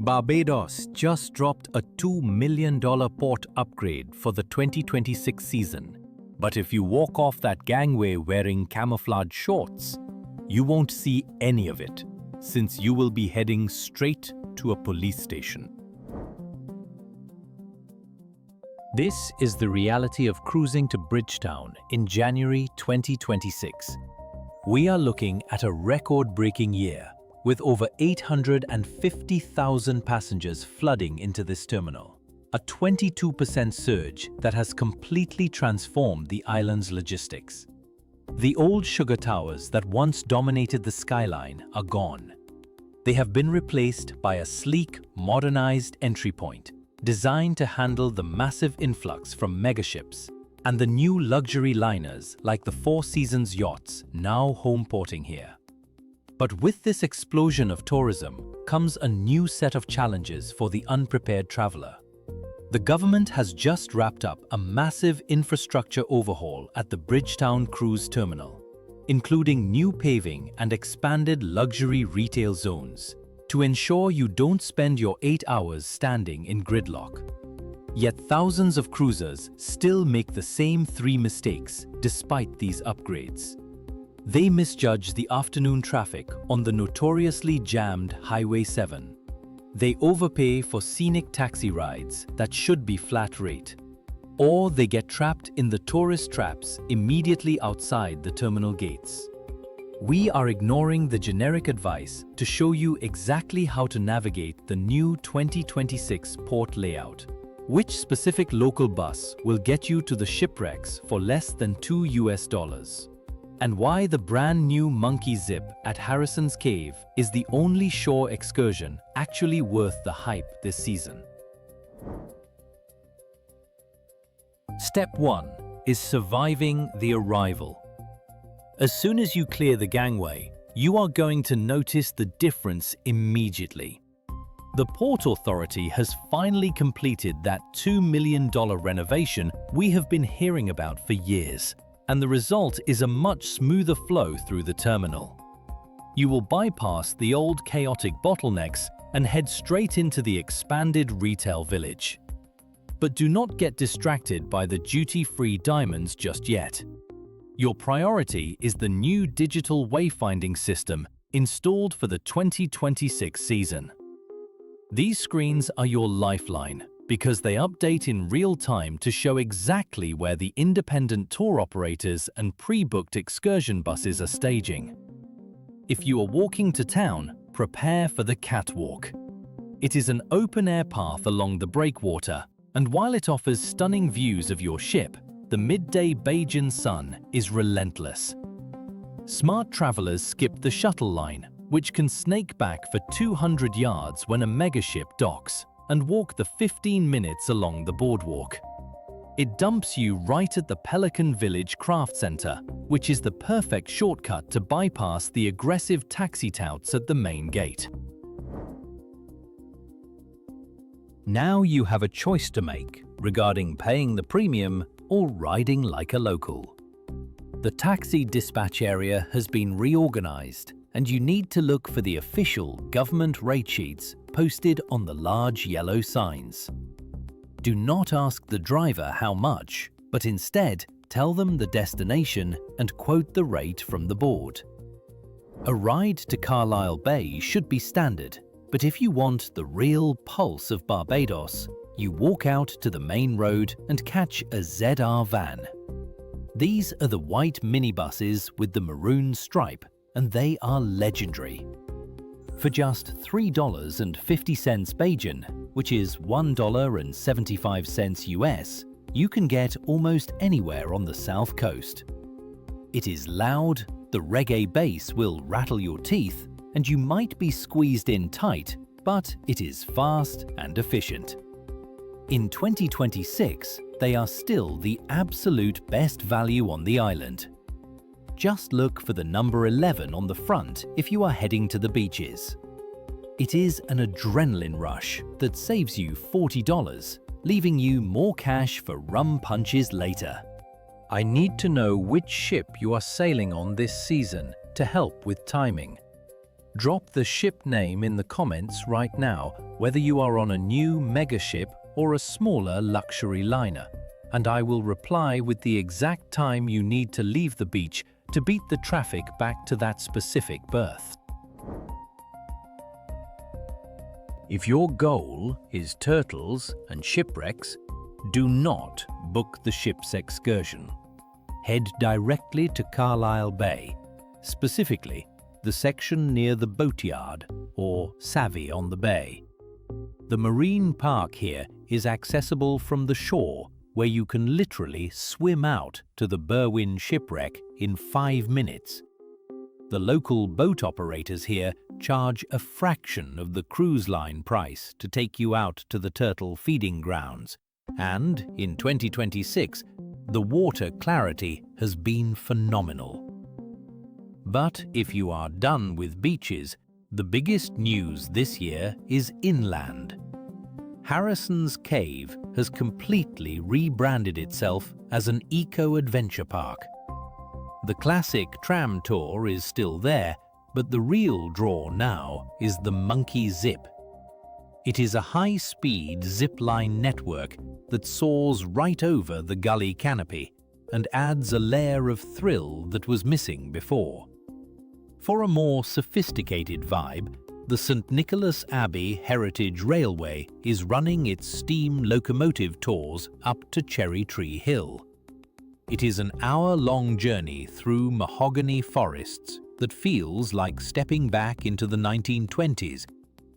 Barbados just dropped a $2 million port upgrade for the 2026 season. But if you walk off that gangway wearing camouflage shorts, you won't see any of it, since you will be heading straight to a police station. This is the reality of cruising to Bridgetown in January 2026. We are looking at a record-breaking year, with over 850,000 passengers flooding into this terminal, a 22% surge that has completely transformed the island's logistics. The old sugar towers that once dominated the skyline are gone. They have been replaced by a sleek, modernized entry point designed to handle the massive influx from megaships and the new luxury liners like the Four Seasons yachts now home porting here. But with this explosion of tourism comes a new set of challenges for the unprepared traveler. The government has just wrapped up a massive infrastructure overhaul at the Bridgetown cruise terminal, including new paving and expanded luxury retail zones, to ensure you don't spend your 8 hours standing in gridlock. Yet thousands of cruisers still make the same 3 mistakes despite these upgrades. They misjudge the afternoon traffic on the notoriously jammed Highway 7. They overpay for scenic taxi rides that should be flat rate. Or they get trapped in the tourist traps immediately outside the terminal gates. We are ignoring the generic advice to show you exactly how to navigate the new 2026 port layout. Which specific local bus will get you to the shipwrecks for less than $2? And why the brand new Monkey Zip at Harrison's Cave is the only shore excursion actually worth the hype this season. Step 1 is surviving the arrival. As soon as you clear the gangway, you are going to notice the difference immediately. The Port Authority has finally completed that $2 million renovation we have been hearing about for years, and the result is a much smoother flow through the terminal. You will bypass the old chaotic bottlenecks and head straight into the expanded retail village. But do not get distracted by the duty-free diamonds just yet. Your priority is the new digital wayfinding system installed for the 2026 season. These screens are your lifeline, because they update in real time to show exactly where the independent tour operators and pre-booked excursion buses are staging. If you are walking to town, prepare for the catwalk. It is an open-air path along the breakwater, and while it offers stunning views of your ship, the midday Bajan sun is relentless. Smart travelers skip the shuttle line, which can snake back for 200 yards when a megaship docks, and walk the 15 minutes along the boardwalk. It dumps you right at the Pelican Village Craft Center, which is the perfect shortcut to bypass the aggressive taxi touts at the main gate. Now you have a choice to make regarding paying the premium or riding like a local. The taxi dispatch area has been reorganized, and you need to look for the official government rate sheets posted on the large yellow signs. Do not ask the driver how much, but instead tell them the destination and quote the rate from the board. A ride to Carlisle Bay should be standard, but if you want the real pulse of Barbados, you walk out to the main road and catch a ZR van. These are the white minibuses with the maroon stripe, and they are legendary. For just $3.50 Bajan, which is $1.75 US, you can get almost anywhere on the south coast. It is loud, the reggae bass will rattle your teeth, and you might be squeezed in tight, but it is fast and efficient. In 2026, they are still the absolute best value on the island. Just look for the number 11 on the front if you are heading to the beaches. It is an adrenaline rush that saves you $40, leaving you more cash for rum punches later. I need to know which ship you are sailing on this season to help with timing. Drop the ship name in the comments right now, whether you are on a new mega ship or a smaller luxury liner, and I will reply with the exact time you need to leave the beach to beat the traffic back to that specific berth. If your goal is turtles and shipwrecks, do not book the ship's excursion. Head directly to Carlisle Bay, specifically the section near the boatyard or Savvy on the bay. The marine park here is accessible from the shore, where you can literally swim out to the Berwyn shipwreck in 5 minutes. The local boat operators here charge a fraction of the cruise line price to take you out to the turtle feeding grounds, and in 2026, the water clarity has been phenomenal. But if you are done with beaches, the biggest news this year is inland. Harrison's Cave has completely rebranded itself as an eco-adventure park. The classic tram tour is still there, but the real draw now is the Monkey Zip. It is a high-speed zip-line network that soars right over the gully canopy and adds a layer of thrill that was missing before. For a more sophisticated vibe, the St. Nicholas Abbey Heritage Railway is running its steam locomotive tours up to Cherry Tree Hill. It is an hour-long journey through mahogany forests that feels like stepping back into the 1920s,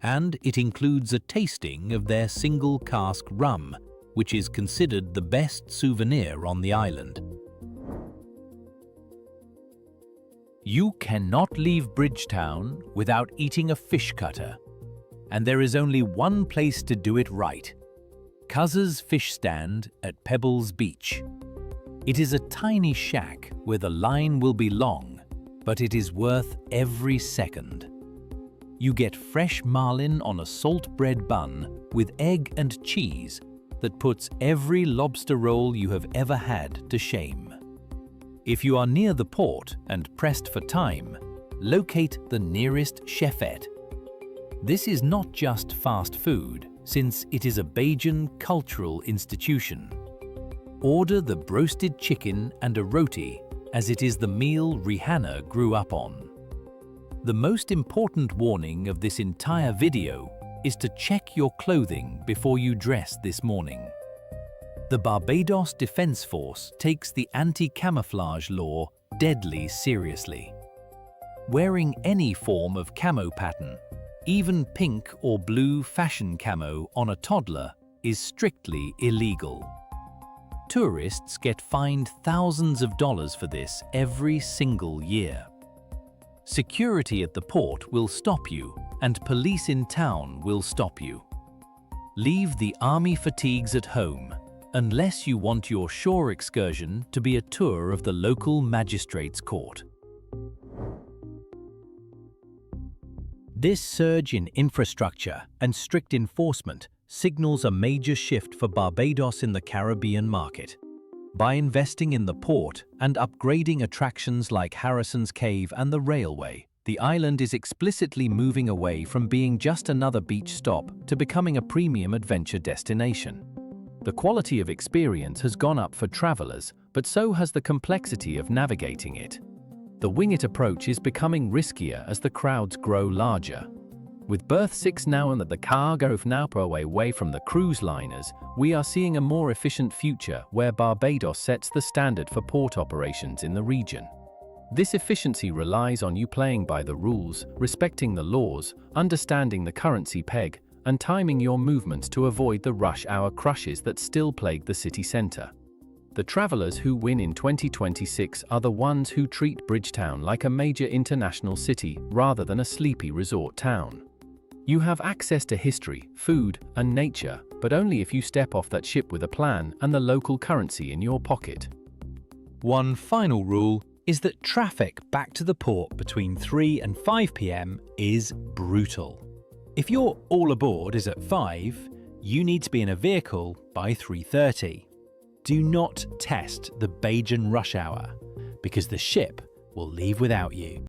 and it includes a tasting of their single-cask rum, which is considered the best souvenir on the island. You cannot leave Bridgetown without eating a fish cutter, and there is only one place to do it right: Cuz's Fish Stand at Pebbles Beach. It is a tiny shack where the line will be long, but it is worth every second. You get fresh marlin on a salt bread bun with egg and cheese that puts every lobster roll you have ever had to shame. If you are near the port and pressed for time, locate the nearest chefette. This is not just fast food, since it is a Bajan cultural institution. Order the broasted chicken and a roti, as it is the meal Rihanna grew up on. The most important warning of this entire video is to check your clothing before you dress this morning. The Barbados Defense Force takes the anti-camouflage law deadly seriously. Wearing any form of camo pattern, even pink or blue fashion camo on a toddler, is strictly illegal. Tourists get fined thousands of dollars for this every single year. Security at the port will stop you, and police in town will stop you. Leave the army fatigues at home, unless you want your shore excursion to be a tour of the local magistrate's court. This surge in infrastructure and strict enforcement signals a major shift for Barbados in the Caribbean market. By investing in the port and upgrading attractions like Harrison's Cave and the railway, the island is explicitly moving away from being just another beach stop to becoming a premium adventure destination. The quality of experience has gone up for travelers, but so has the complexity of navigating it. The wing it approach is becoming riskier as the crowds grow larger. With Berth 6 now and the cargo of Naupo away from the cruise liners, we are seeing a more efficient future where Barbados sets the standard for port operations in the region. This efficiency relies on you playing by the rules, respecting the laws, understanding the currency peg, and timing your movements to avoid the rush hour crushes that still plague the city centre. The travelers who win in 2026 are the ones who treat Bridgetown like a major international city rather than a sleepy resort town. You have access to history, food, and nature, but only if you step off that ship with a plan and the local currency in your pocket. One final rule is that traffic back to the port between 3 and 5 p.m. is brutal. If your all aboard is at 5, you need to be in a vehicle by 3:30. Do not test the Bajan rush hour, because the ship will leave without you.